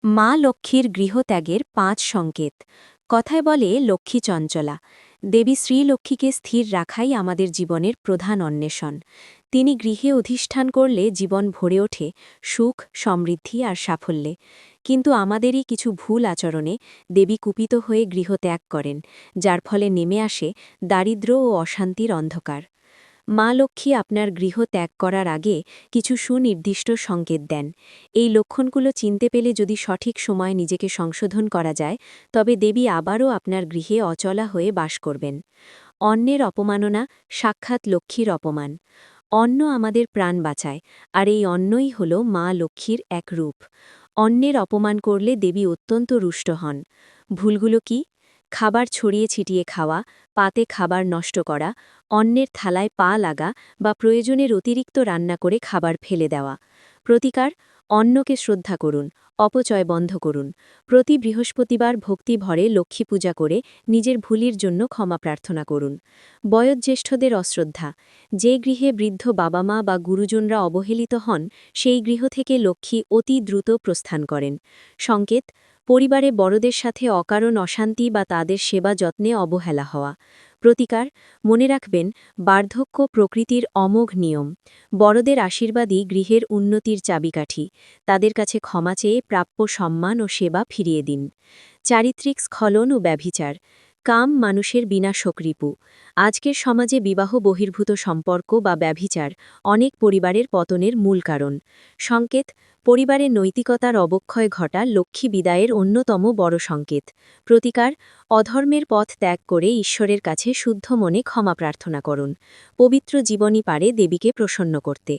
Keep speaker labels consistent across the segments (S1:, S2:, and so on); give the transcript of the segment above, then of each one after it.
S1: মা লক্ষ্মীর গৃহত্যাগের ৫ সংকেত। কথায় বলে লক্ষ্মী চঞ্চলা। দেবী শ্রীলক্ষ্মীকে স্থির রাখাই আমাদের জীবনের প্রধান অন্বেষণ। তিনি গৃহে অধিষ্ঠান করলে জীবন ভরে ওঠে সুখ, সমৃদ্ধি আর সাফল্যে। কিন্তু আমাদেরই কিছু ভুল আচরণে দেবী কুপিত হয়ে গৃহত্যাগ করেন, যার ফলে নেমে আসে দারিদ্র্য ও অশান্তির অন্ধকার। মা লক্ষ্মী আপনার গৃহ ত্যাগ করার আগে কিছু সুনির্দিষ্ট সংকেত দেন। এই লক্ষণগুলো চিনতে পেলে যদি সঠিক সময় নিজেকে সংশোধন করা যায়, তবে দেবী আবারও আপনার গৃহে অচলা হয়ে বাস করবেন। অন্যের অপমাননা সাক্ষাৎ লক্ষ্মীর অপমান। অন্ন আমাদের প্রাণ বাঁচায়, আর এই অন্নই হল মা লক্ষ্মীর এক রূপ। অন্যের অপমান করলে দেবী অত্যন্ত রুষ্ট হন। ভুলগুলো কি? খাবার ছড়িয়ে ছিটিয়ে খাওয়া, পাতে খাবার নষ্ট করা, অন্যের থালায় পা লাগা বা প্রয়োজনের অতিরিক্ত রান্না করে খাবার ফেলে দেওয়া। প্রতিকার: অন্নকে শ্রদ্ধা করুন, অপচয় বন্ধ করুন। প্রতি বৃহস্পতিবার ভক্তি ভরে লক্ষ্মী পূজা করে নিজের ভুলির জন্য ক্ষমা প্রার্থনা করুন। বয়োজ্যেষ্ঠদের অশ্রদ্ধা: যে গৃহে বৃদ্ধ বাবা মা বা গুরুজনরা অবহেলিত হন, সেই গৃহ থেকে লক্ষ্মী অতি দ্রুত প্রস্থান করেন। সংকেত: পরিবারে বড়দের সাথে অকারণ অশান্তি বা তাদের সেবা যত্নে অবহেলা হওয়া। প্রতিকার: মনে রাখবেন, বার্ধক্য প্রকৃতির অমোঘ নিয়ম। বড়দের আশীর্বাদই গৃহের উন্নতির চাবিকাঠি। তাদের কাছে ক্ষমা চেয়ে প্রাপ্য সম্মান ও সেবা ফিরিয়ে দিন। চারিত্রিক স্খলন ও ব্যভিচার: কাম মানুষের বিনাশক রিপু। আজকের সমাজে বিবাহ বহির্ভূত সম্পর্ক বা ব্যভিচার অনেক পরিবারের পতনের মূল কারণ। সংকেত: পরিবারের নৈতিকতার অবক্ষয় ঘটা লক্ষ্মী বিদায়ের অন্যতম বড় সংকেত। প্রতিকার: অধর্মের পথ ত্যাগ করে ঈশ্বরের কাছে শুদ্ধ মনে ক্ষমা প্রার্থনা করুন। পবিত্র জীবনই পারে দেবীকে প্রসন্ন করতে।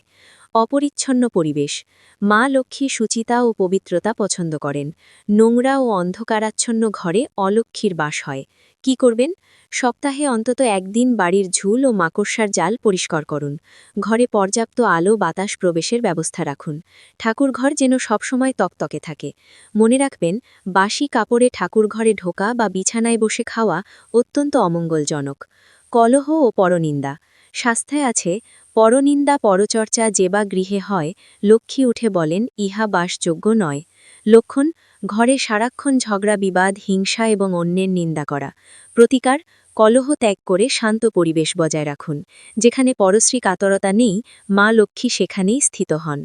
S1: অপরিচ্ছন্ন পরিবেশ: মা লক্ষ্মী শুচিতা ও পবিত্রতা পছন্দ করেন। নোংরা ও অন্ধকারাচ্ছন্ন ঘরে অলক্ষ্মীর বাস হয়। কি করবেন? সপ্তাহে অন্তত একদিন বাড়ির ঝুল ও মাকড়সার জাল পরিষ্কার করুন। ঘরে পর্যাপ্ত আলো বাতাস প্রবেশের ব্যবস্থা রাখুন। ঠাকুরঘর যেন সবসময় তকতকে থাকে। মনে রাখবেন, বাসি কাপড়ে ঠাকুরঘরে ঢোকা বা বিছানায় বসে খাওয়া অত্যন্ত অমঙ্গলজনক। কলহ ও পরনিন্দা: শাস্ত্রে আছে, পরনিন্দা পরচর্চা যে বা গৃহে হয়, লক্ষ্মী উঠে বলেন ইহা বাসযোগ্য নয়। লক্ষণ: ঘরে সারাক্ষণ ঝগড়া বিবাদ, হিংসা এবং অন্যের নিন্দা করা। প্রতিকার: কলহ ত্যাগ করে শান্ত পরিবেশ বজায় রাখুন। যেখানে পরশ্রী কাতরতা নেই, মা লক্ষ্মী সেখানেই স্থিত হন।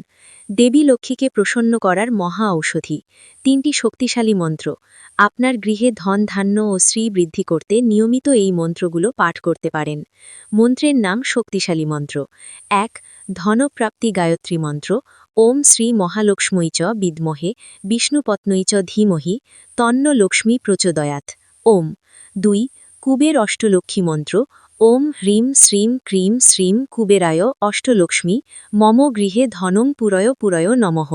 S1: দেবী লক্ষ্মীকে প্রসন্ন করার মহা ঔষধি 3টি শক্তিশালী মন্ত্র। আপনার গৃহে ধন ধান্য ও শ্রী বৃদ্ধি করতে নিয়মিত এই মন্ত্রগুলো পাঠ করতে পারেন। মন্ত্রের নাম শক্তিশালী মন্ত্র: ১. ধনপ্রাপ্তি গায়ত্রী মন্ত্র। ওম শ্রী মহালক্ষ্মী চ বিদ্মহে বিষ্ণুপত্নী চ ধীমহি তন্ন লক্ষ্মী প্রচোদয়াৎ। ওম। ২. কুবের অষ্টলক্ষ্মী মন্ত্র। ওম হ্রিম শ্রীম ক্রিম শ্রীম কুবেরায় অষ্টলক্ষ্মী মম গৃহে ধনং পুরয় পুরয় নমঃ।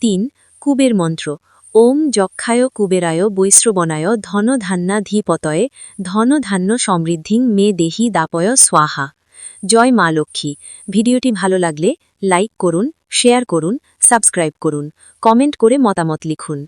S1: ৩. কুবের মন্ত্র। ওম যক্ষায় কুবেরায় বৈশ্রবণায় ধনধান্যাধিপতয়ে ধনধান্য সমৃদ্ধিং মে দেহি দাপয় স্বাহা। জয় মা লক্ষ্মী। ভিডিওটি ভালো লাগলে লাইক করুন, শেয়ার করুন, সাবস্ক্রাইব করুন, কমেন্ট করে মতামত লিখুন।